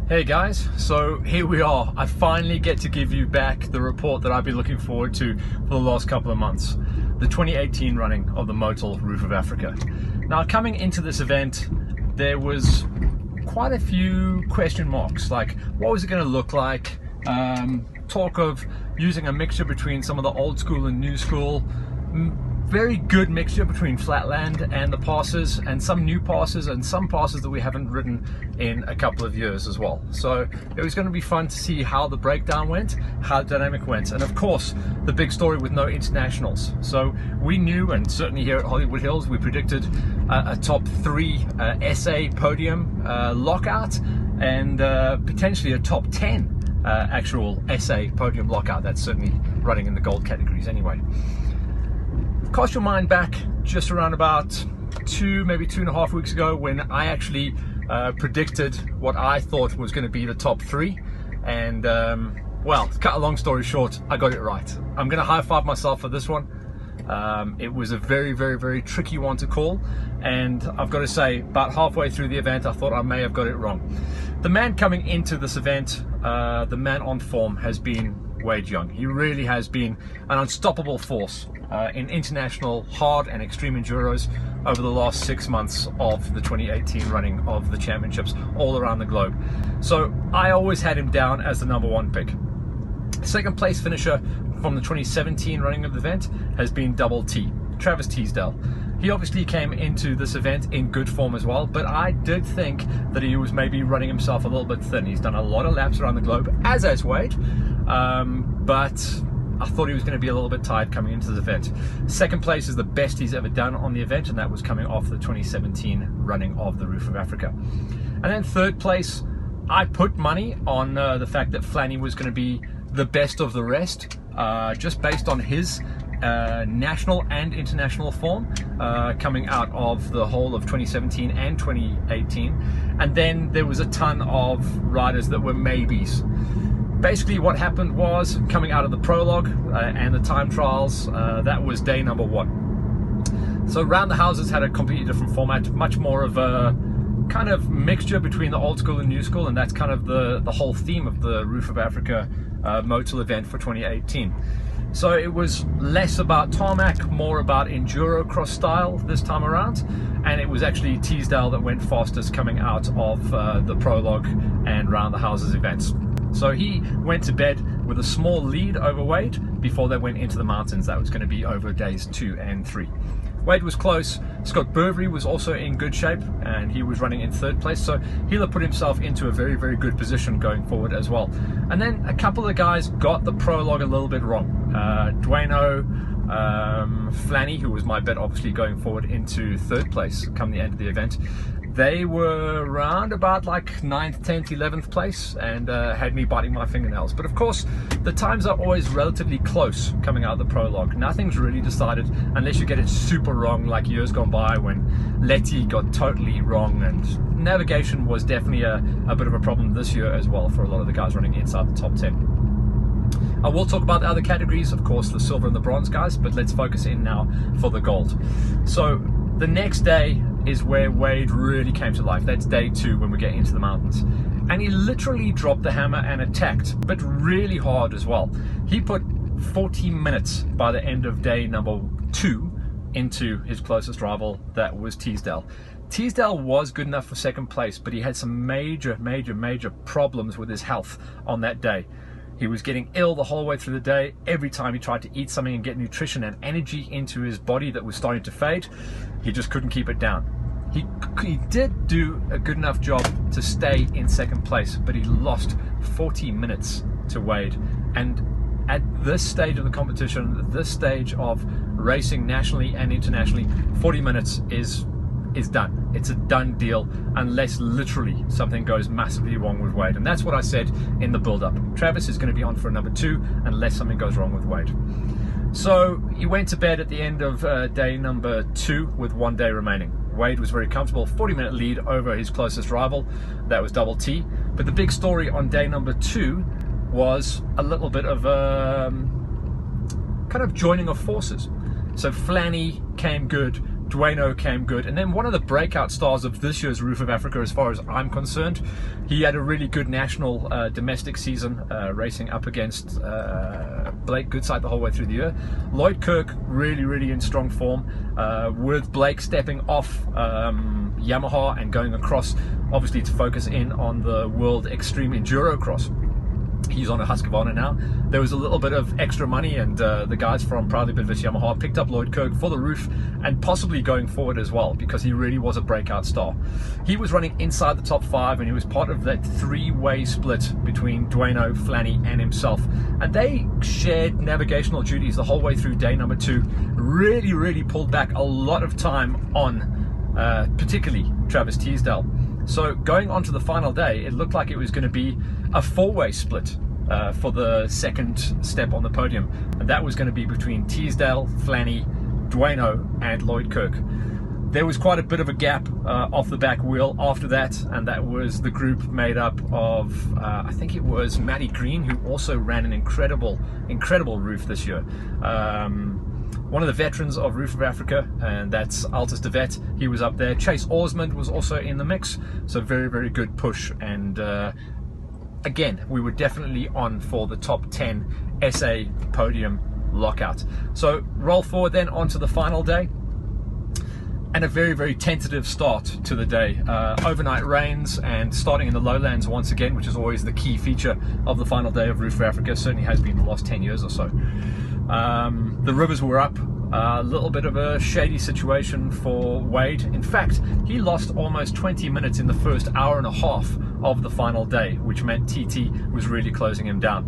Hey guys, so here we are. I finally get to give you back the report that I've been looking forward to for the last couple of months. The 2018 running of the Motul Roof of Africa. Now, coming into this event, there was quite a few question marks, like what was it going to look like? Talk of using a mixture between some of the old school and new school. Very good mixture between flatland and the passes, and some new passes and some passes that we haven't ridden in a couple of years as well. So it was going to be fun to see how the breakdown went, how the dynamic went, and of course the big story with no internationals. So we knew, and certainly here at Hollywood Hills we predicted a top 3 SA podium lockout, and potentially a top 10 actual SA podium lockout. That's certainly running in the gold categories anyway. Cast your mind back just around about maybe 2.5 weeks ago, when I actually predicted what I thought was going to be the top 3, and well, to cut a long story short, I got it right. I'm going to high five myself for this one. It was a very tricky one to call, and I've got to say, about halfway through the event I thought I may have got it wrong. The man coming into this event, the man on form, has been Wade Young. He really has been an unstoppable force in international hard and extreme enduros over the last 6 months of the 2018 running of the championships all around the globe. So I always had him down as the #1 pick. Second place finisher from the 2017 running of the event has been Double T, Travis Teasdale. He obviously came into this event in good form as well, but I did think that he was maybe running himself a little bit thin. He's done a lot of laps around the globe, as has Wade, but I thought he was going to be a little bit tired coming into this event. Second place is the best he's ever done on the event, and that was coming off the 2017 running of the Roof of Africa. And then third place, I put money on the fact that Flanny was going to be the best of the rest, just based on his national and international form coming out of the whole of 2017 and 2018. And then there was a ton of riders that were maybes. Basically what happened was, coming out of the prologue and the time trials, that was day #1. So Round the Houses had a completely different format, much more of a kind of mixture between the old school and new school, and that's kind of the whole theme of the Roof of Africa Motul event for 2018. So it was less about tarmac, more about enduro cross style this time around, and it was actually Teasdale that went fastest coming out of the prologue and Round the Houses events. So he went to bed with a small lead over Wade before they went into the mountains. That was going to be over days 2 and 3. Wade was close. Scott Burvery was also in good shape, and he was running in third place, so he'll have put himself into a very good position going forward as well. And then a couple of guys got the prologue a little bit wrong. Dueno, Flanny, who was my bet obviously going forward into third place come the end of the event, they were around about like 9th, 10th, 11th place, and had me biting my fingernails. But of course, the times are always relatively close coming out of the prologue. Nothing's really decided unless you get it super wrong, like years gone by when Letty got totally wrong, and navigation was definitely a bit of a problem this year as well for a lot of the guys running inside the top 10. I will talk about the other categories, of course, the silver and the bronze guys, but let's focus in now for the gold. So the next day is where Wade really came to life. That's day 2 when we get into the mountains. And he literally dropped the hammer and attacked, but really hard as well. He put 40 minutes by the end of day #2 into his closest rival, that was Teasdale. Teasdale was good enough for second place, but he had some major problems with his health on that day. He was getting ill the whole way through the day. Every time he tried to eat something and get nutrition and energy into his body that was starting to fade, he just couldn't keep it down. He did do a good enough job to stay in second place, but he lost 40 minutes to Wade. And at this stage of the competition, this stage of racing nationally and internationally, 40 minutes is done. It's a done deal, unless literally something goes massively wrong with Wade. And that's what I said in the build-up. Travis is going to be on for #2 unless something goes wrong with Wade. So he went to bed at the end of day #2 with 1 day remaining. Wade was very comfortable, 40-minute lead over his closest rival, that was Double T. But the big story on day #2 was a little bit of kind of joining of forces. So Flanny came good, Dueno came good, and then one of the breakout stars of this year's Roof of Africa, as far as I'm concerned, he had a really good national domestic season, racing up against Blake Goodside the whole way through the year. Lloyd Kirk really in strong form, with Blake stepping off Yamaha and going across, obviously to focus in on the World Extreme Enduro Cross. He's on a Husqvarna now. There was a little bit of extra money, and the guys from Proudly Bidvest Yamaha picked up Lloyd Kirk for the roof, and possibly going forward as well, because he really was a breakout star. He was running inside the top 5, and he was part of that 3-way split between Dueno, Flanny and himself, and they shared navigational duties the whole way through day number 2. Really pulled back a lot of time on particularly Travis Teasdale. So going on to the final day, it looked like it was going to be a 4-way split for the second step on the podium, and that was going to be between Teasdale, Flanny, Dueno and Lloyd Kirk. There was quite a bit of a gap off the back wheel after that, and that was the group made up of I think it was Matty Green, who also ran an incredible roof this year. One of the veterans of Roof of Africa, and that's Altus de Vet. He was up there. Chase Osmond was also in the mix, so very good push. And again, we were definitely on for the top 10 SA podium lockout. So roll forward then onto the final day, and a very tentative start to the day. Overnight rains and starting in the lowlands once again, which is always the key feature of the final day of Roof of Africa. Certainly has been the last 10 years or so. The rivers were up, a little bit of a shady situation for Wade. In fact, he lost almost 20 minutes in the first hour and a half of the final day, which meant TT was really closing him down.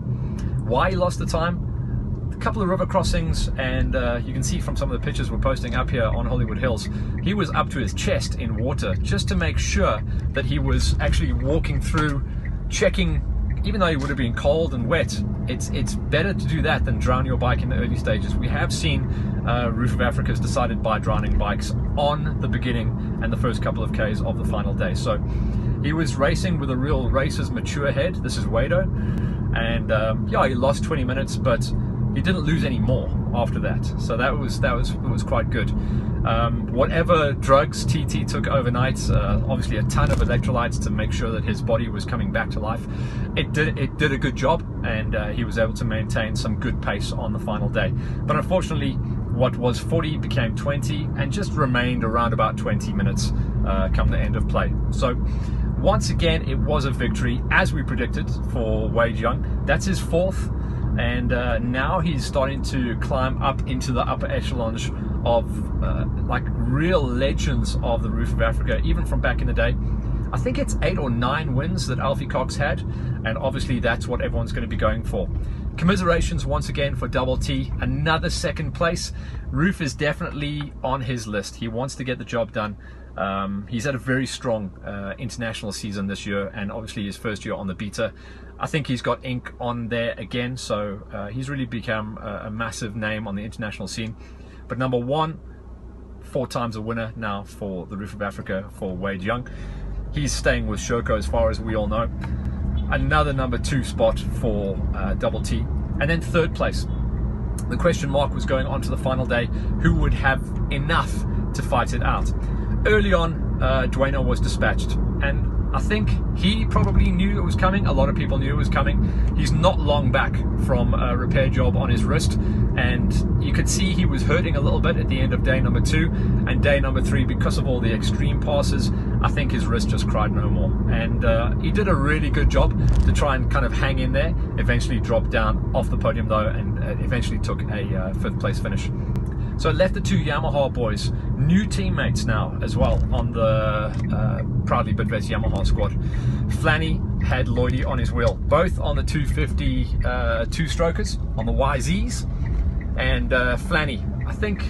Why he lost the time? A couple of river crossings, and you can see from some of the pictures we're posting up here on Hollywood Hills, he was up to his chest in water just to make sure that he was actually walking through, checking. Even though it would have been cold and wet, it's better to do that than drown your bike in the early stages. We have seen Roof of Africa's decided by drowning bikes on the beginning and the first couple of Ks of the final day. So he was racing with a real racer's mature head. This is Wado, and yeah, he lost 20 minutes, but he didn't lose any more after that. So that was quite good. Whatever drugs TT took overnight, obviously a ton of electrolytes to make sure that his body was coming back to life. It did a good job, and he was able to maintain some good pace on the final day. But unfortunately, what was 40 became 20, and just remained around about 20 minutes come the end of play. So once again, it was a victory, as we predicted, for Wade Young. That's his 4th. And now he's starting to climb up into the upper echelons of like real legends of the Roof of Africa, even from back in the day. I think it's 8 or 9 wins that Alfie Cox had, and obviously that's what everyone's going to be going for. Commiserations once again for Double T, another 2nd place. Roof is definitely on his list. He wants to get the job done. He's had a very strong international season this year, and obviously his first year on the Beta. I think he's got ink on there again, so he's really become a massive name on the international scene. But number 1, 4 times a winner now for the Roof of Africa for Wade Young. He's staying with Shoko as far as we all know. Another number 2 spot for Double T. And then 3rd place. The question mark was going on to the final day, who would have enough to fight it out. Early on, Dueno was dispatched, and I think he probably knew it was coming. A lot of people knew it was coming. He's not long back from a repair job on his wrist, and you could see he was hurting a little bit at the end of day number 2 and day number 3 because of all the extreme passes. I think his wrist just cried no more, and he did a really good job to try and kind of hang in there. Eventually dropped down off the podium though, and eventually took a 5th place finish. So it left the 2 Yamaha boys, new teammates now as well on the Proudly Bidvest Yamaha squad. Flanny had Lloydie on his wheel, both on the 250 two-strokers, on the YZs. And Flanny, I think,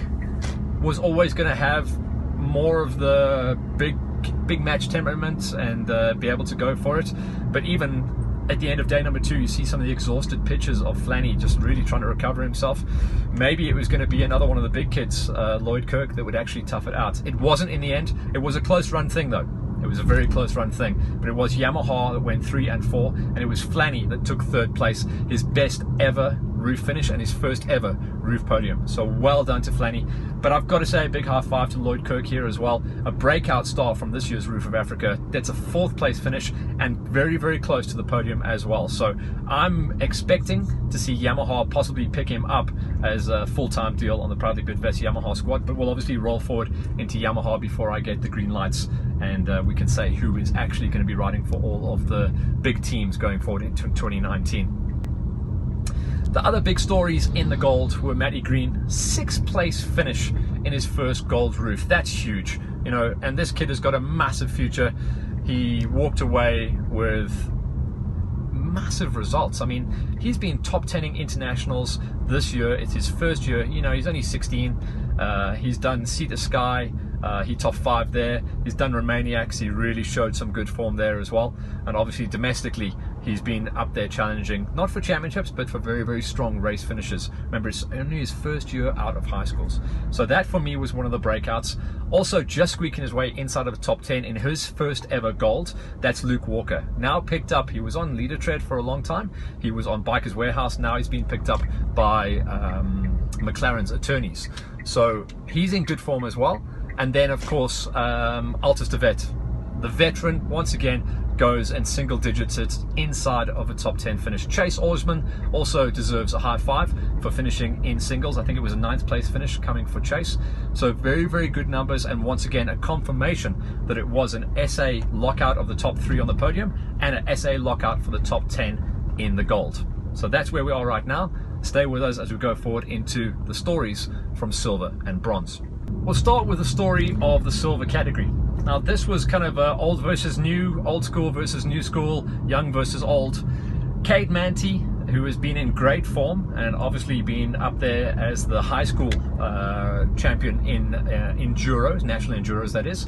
was always going to have more of the big match temperament and be able to go for it. But even at the end of day number 2, you see some of the exhausted pictures of Flanny just really trying to recover himself. Maybe it was going to be another one of the big kids, Lloyd Kirk, that would actually tough it out. It wasn't in the end. It was a close run thing though. It was a very close run thing. But it was Yamaha that went 3 and 4, and it was Flanny that took 3rd place, his best ever roof finish and his first ever roof podium. So well done to Flanny. But I've got to say a big high five to Lloyd Kirk here as well. A breakout star from this year's Roof of Africa. That's a 4th place finish and very, very close to the podium as well. So I'm expecting to see Yamaha possibly pick him up as a full-time deal on the Proudly Bidvest Yamaha squad, but we'll obviously roll forward into Yamaha before I get the green lights, and we can say who is actually going to be riding for all of the big teams going forward into 2019. The other big stories in the gold were Matty Green, 6th place finish in his first gold roof. That's huge, you know, and this kid has got a massive future. He walked away with massive results. I mean, he's been top 10ing internationals this year. It's his first year, you know, he's only 16. He's done Sea to Sky. He top 5 there. He's done Romaniacs. He really showed some good form there as well. And obviously domestically, he's been up there challenging, not for championships, but for very, very strong race finishes. Remember, it's only his first year out of high schools. So that for me was one of the breakouts. Also just squeaking his way inside of the top 10 in his first ever gold. That's Luke Walker. Now picked up, he was on Leader Tread for a long time. He was on Bikers Warehouse. Now he's been picked up by McLaren's attorneys. So he's in good form as well. And then, of course, Altus de Vet, the veteran, once again, goes and single digits it inside of a top 10 finish. Chase Oarsman also deserves a high five for finishing in singles. I think it was a 9th place finish coming for Chase. So very, very good numbers, and once again, a confirmation that it was an SA lockout of the top 3 on the podium and an SA lockout for the top 10 in the gold. So that's where we are right now. Stay with us as we go forward into the stories from silver and bronze. We'll start with the story of the silver category. Now this was kind of old versus new, old school versus new school, young versus old. Kate Manti, who has been in great form and obviously been up there as the high school champion in Enduros, National Enduros that is,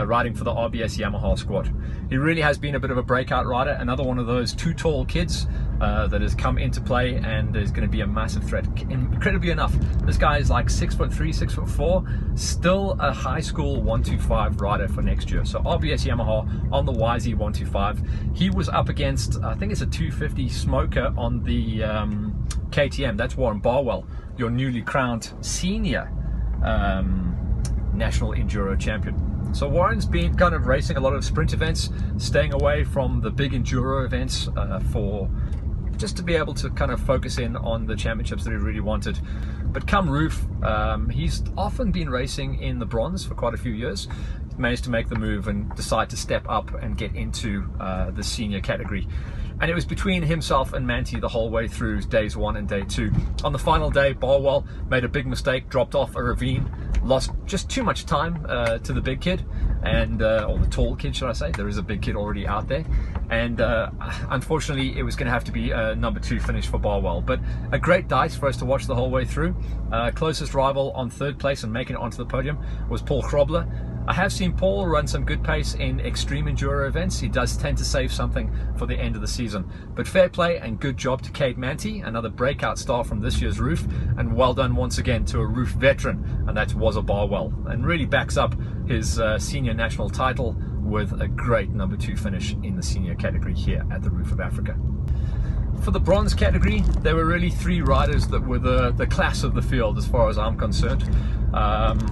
riding for the RBS Yamaha squad. He really has been a bit of a breakout rider, another one of those too tall kids that has come into play and is going to be a massive threat. Incredibly enough, this guy is like 6'3", 6'4", still a high school 125 rider for next year. So RBS Yamaha on the YZ 125. He was up against, I think it's a 250 smoker on the KTM. That's Warren Barwell, your newly crowned senior national enduro champion. So Warren's been kind of racing a lot of sprint events, staying away from the big enduro events for just to be able to kind of focus in on the championships that he really wanted. But come roof, he's often been racing in the bronze for quite a few years. He managed to make the move and decide to step up and get into the senior category. And it was between himself and Manti the whole way through days 1 and day 2. On the final day, Barwell made a big mistake, dropped off a ravine, lost just too much time to the big kid, and or the tall kid, should I say. There is a big kid already out there. And unfortunately, it was going to have to be a number 2 finish for Barwell. But a great dice for us to watch the whole way through. Closest rival on 3rd place and making it onto the podium was Paul Krobler. I have seen Paul run some good pace in extreme enduro events. He does tend to save something for the end of the season. But fair play and good job to Kate Manti, another breakout star from this year's roof, and well done once again to a roof veteran, and that's Wazza Barwell, and really backs up his senior national title with a great number 2 finish in the senior category here at the Roof of Africa. For the bronze category, there were really 3 riders that were the class of the field as far as I'm concerned.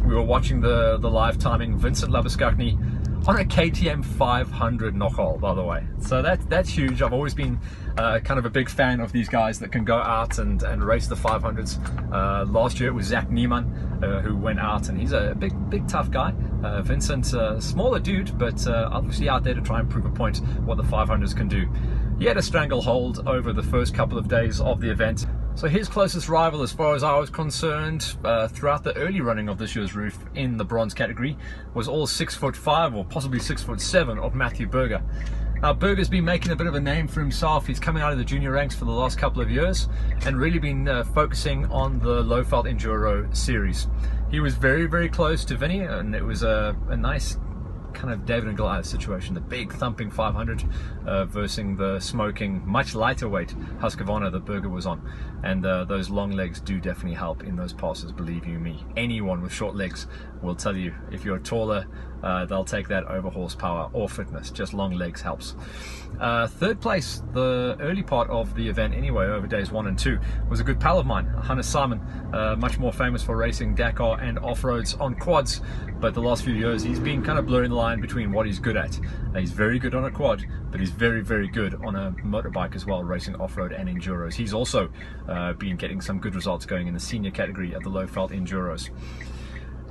We were watching the live timing, Vincent Labuschagne on a KTM 500 nochal, by the way. So that's huge. I've always been kind of a big fan of these guys that can go out and race the 500s. Last year it was Zach Niemann who went out, and he's a big tough guy. Vincent's a smaller dude, but obviously out there to try and prove a point what the 500s can do. He had a stranglehold over the first couple of days of the event. So his closest rival, as far as I was concerned, throughout the early running of this year's roof in the bronze category, was all 6'5" or possibly 6'7" of Matthew Berger. Now Berger's been making a bit of a name for himself. He's coming out of the junior ranks for the last couple of years and really been focusing on the low felt enduro series. He was very, very close to Vinny, and it was a nice kind of David and Goliath situation, the big thumping 500 versus the smoking, much lighter weight Husqvarna that Berger was on. And those long legs do definitely help in those passes, believe you me. Anyone with short legs will tell you, if you're a taller they'll take that over horsepower or fitness. Just long legs helps. Third place, the early part of the event anyway, over days 1 and 2, was a good pal of mine, Hannes Simon, much more famous for racing Dakar and off-roads on quads, but the last few years he's been kind of blurring the line between what he's good at. He's very good on a quad, but he's very, very good on a motorbike as well, racing off-road and enduros. He's also been getting some good results going in the senior category at the low-felt enduros.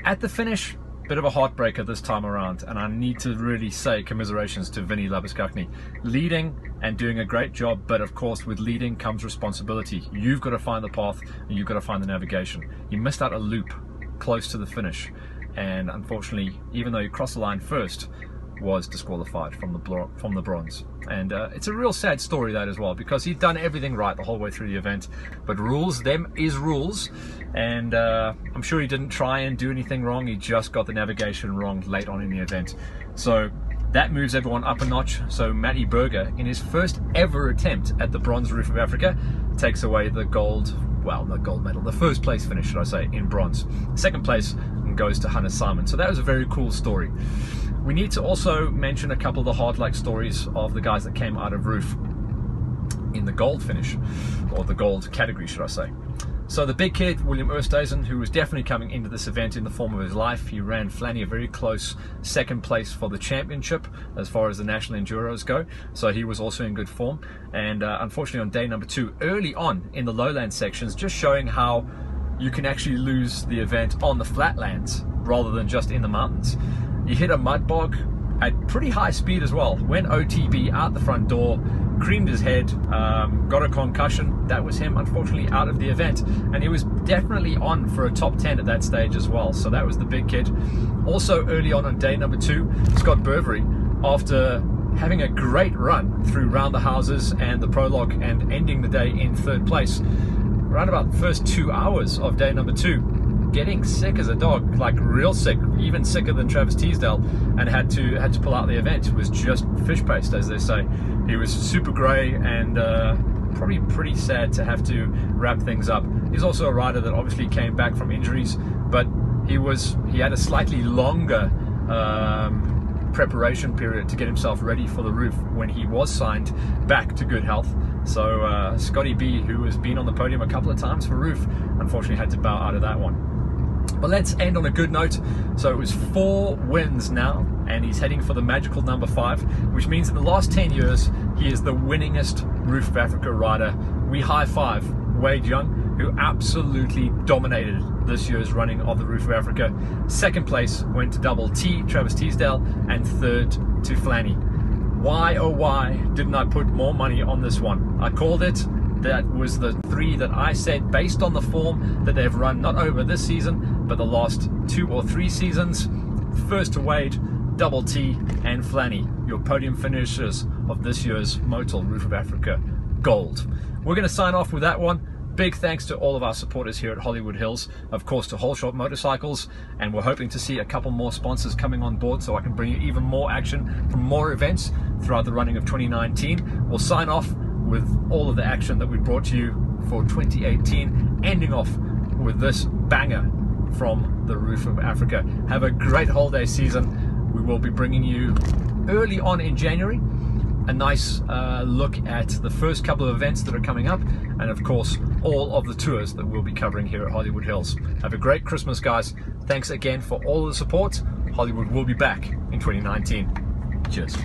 At the finish, bit of a heartbreaker this time around, and I need to really say commiserations to Vinny Labuskakny. Leading and doing a great job, but of course with leading comes responsibility. You've got to find the path and you've got to find the navigation. He missed out a loop close to the finish, and unfortunately, even though he crossed the line first, was disqualified from the bronze. And it's a real sad story, that as well, because he'd done everything right the whole way through the event, but rules, them is rules, and I'm sure he didn't try and do anything wrong. He just got the navigation wrong late on in the event, so that moves everyone up a notch. So Matty Berger, in his first ever attempt at the bronze Roof of Africa, takes away the gold, well, not gold medal, the first place finish, should I say, in bronze. Second place goes to Hannes Simon. So that was a very cool story. We need to also mention a couple of the hard luck stories of the guys that came out of Roof in the gold finish, or the gold category, should I say. So the big kid, William Oosthuizen, who was definitely coming into this event in the form of his life, he ran Flanny a very close second place for the championship as far as the national enduros go, so he was also in good form. And unfortunately on day number 2, early on in the lowland sections, just showing how you can actually lose the event on the flatlands rather than just in the mountains. He hit a mud bog at pretty high speed as well, went OTB out the front door, creamed his head, got a concussion. That was him, unfortunately, out of the event, and he was definitely on for a top 10 at that stage as well. So that was the big kid. Also early on day number 2, Scott Burberry, after having a great run through round the houses and the prologue and ending the day in 3rd place, around about the first 2 hours of day number 2, getting sick as a dog, like real sick, even sicker than Travis Teasdale, and had to pull out the event. It was just fish paste, as they say. He was super grey and probably pretty sad to have to wrap things up. He's also a rider that obviously came back from injuries, but he had a slightly longer preparation period to get himself ready for the Roof when he was signed back to good health. So Scotty B, who has been on the podium a couple of times for Roof, unfortunately had to bow out of that one. But let's end on a good note. So it was 4 wins now, and he's heading for the magical number 5, which means in the last 10 years he is the winningest Roof of Africa rider. We high five Wade Young, who absolutely dominated this year's running of the Roof of Africa. Second place went to Double T, Travis Teasdale, and 3rd to Flanny. Why oh why didn't I put more money on this one? I called it. That was the 3 that I said, based on the form that they've run, not over this season, but the last 2 or 3 seasons. First to Wade, Double T, and Flanny, your podium finishers of this year's Motul Roof of Africa Gold. We're going to sign off with that one. Big thanks to all of our supporters here at Hollywood Hills, of course to Whole Shot Motorcycles, and we're hoping to see a couple more sponsors coming on board so I can bring you even more action from more events throughout the running of 2019. We'll sign off with all of the action that we brought to you for 2018, ending off with this banger from the Roof of Africa. Have a great holiday season. We will be bringing you early on in January a nice look at the first couple of events that are coming up, and of course all of the tours that we'll be covering here at Hollywood Hills. Have a great Christmas, guys. Thanks again for all of the support. Hollywood will be back in 2019. Cheers.